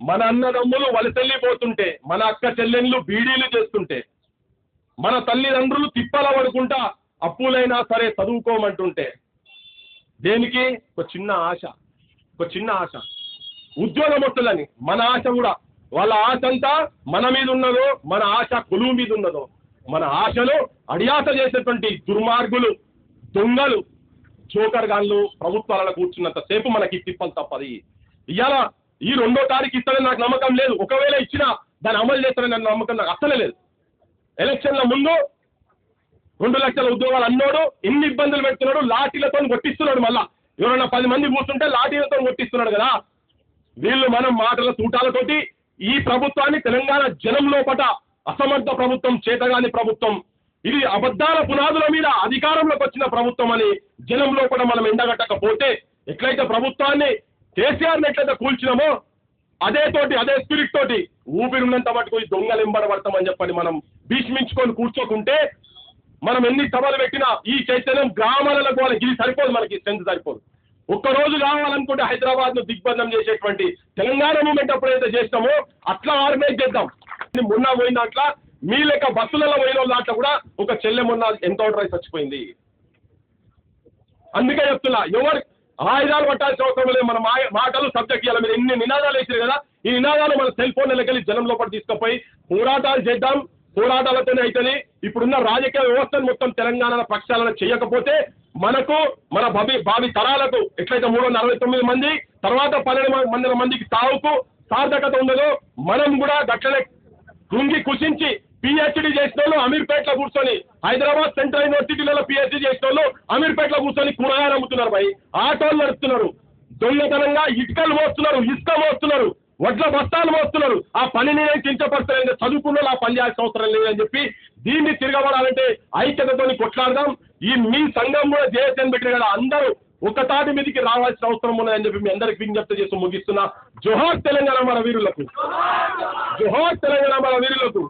మన అన్నదమ్ములు వలసెల్లిపోతుంటే, మన అక్క చెల్లెళ్ళు బీడీలు చేస్తుంటే, మన తల్లిదండ్రులు తిప్పల పడుకుంటా అప్పులైనా సరే చదువుకోమంటుంటే, దేనికి ఒక చిన్న ఆశ ఉద్యోగం వస్తుందని మన ఆశ కూడా. వాళ్ళ ఆశ అంతా మన మీద ఉన్నదో, మన ఆశ కొలువు మీద ఉన్నదో. మన ఆశలో అడియాస చేసేటువంటి దుర్మార్గులు, దొంగలు, జోకర్గాన్లు ప్రభుత్వాలలో కూర్చున్నంత సేపు మనకి తిప్పలు తప్పది. ఇవాళ ఈ 2వ తారీఖు ఇస్తారని నాకు నమ్మకం లేదు. ఒకవేళ ఇచ్చినా దాన్ని అమలు చేస్తారని నాకు నమ్మకం నాకు అసలే లేదు. ఎలక్షన్ల ముందు 2 లక్షల ఉద్యోగాలు అన్నోడు ఎన్ని ఇబ్బందులు పెడుతున్నాడు, లాఠీలతో కొట్టిస్తున్నాడు. మళ్ళా ఎవరైనా 10 మంది కూర్చుంటే లాఠీలతో కొట్టిస్తున్నాడు కదా. వీళ్ళు మనం మాటల తూటాలతోటి ఈ ప్రభుత్వాన్ని తెలంగాణ జనం లోపట అసమర్థ ప్రభుత్వం, చేతగాని ప్రభుత్వం, ఇది అబద్ధాల పునాదుల మీద అధికారంలోకి వచ్చిన ప్రభుత్వం అని జనం లోపల మనం ఎండగట్టకపోతే, ఎట్లయితే ప్రభుత్వాన్ని కేసీఆర్ని ఎట్లయితే కూల్చినామో అదే స్పిరిట్ తోటి ఊపిరిన్నంత మటుకు ఈ దొంగలు ఎంబడబడతామని చెప్పని మనం భీష్మించుకొని కూర్చోకుంటే, మనం ఎన్ని సభలు పెట్టినా ఈ చైతన్యం గ్రామాలకు వాళ్ళకి ఇది సరిపోదు, మనకి స్ట్రెంత్ సరిపోదు. ఒక్కరోజు కావాలనుకుంటే హైదరాబాద్ను దిగ్బంధం చేసేటువంటి తెలంగాణ మూమెంట్ ఎప్పుడైతే చేస్తామో అట్లా ఆర్గనైజ్ చేద్దాం. మొన్న పోయిన దాంట్లో మీ లెక్క బస్సులలో పోయిన దాంట్లో కూడా ఒక చెల్లె మొన్న ఎన్కౌంటర్ అయి చచ్చిపోయింది. అందుకే చెప్తున్నా, ఎవరు ఆయుధాలు పట్టాల్సిన అవసరం లేదు. మన మాటలు సబ్జెక్ట్ ఇవ్వాలి. మీరు ఎన్ని నినాదాలు వేసారు కదా, ఈ నినాదాలు మన సెల్ ఫోన్లకెళ్ళి జనం లోపల తీసుకుపోయి పోరాటాలు చేద్దాం. పోరాటాలతోనే అయితేనే ఇప్పుడున్న రాజకీయ వ్యవస్థను మొత్తం తెలంగాణ ప్రక్షాళన చేయకపోతే మనకు మన భావి తరాలకు ఎట్లయితే 349 మంది తర్వాత 12 మందికి తావుకు సార్థకత ఉండదో, మనం కూడా గట్లనే కృంగి కుషించి పిహెచ్డి చేసిన వాళ్ళు అమీర్పేటలో కూర్చొని, హైదరాబాద్ సెంట్రల్ యూనివర్సిటీలలో పిహెచ్డి చేసిన వాళ్ళు అమీర్పేటలో కూర్చొని కూరగాయలు అమ్ముతున్నారు. ఆటోలు నడుపుతున్నారు, దొంగతనంగా ఇటుకలు మోస్తున్నారు, ఇసుక మోస్తున్నారు, వడ్ల బస్తాలు మోస్తున్నారు. ఆ పనిని నేను కించపరచలేదు, చదువుకున్న ఆ పని చేయాల్సిన అవసరం లేదని చెప్పి దీన్ని తిరగబడాలంటే ఐక్యతతో కొట్లాడదాం. ఈ మీ సంఘం కూడా జేఎస్ఎన్ పెట్టిన కదా, అందరూ ఒక తాటి మీదకి రావాల్సిన అవసరం ఉన్నదని చెప్పి మీ అందరికి విజ్ఞప్తి చేస్తూ ముగిస్తున్నా. జోహార్ తెలంగాణ మన వీరులకు, జోహార్ తెలంగాణ మన వీరులకు.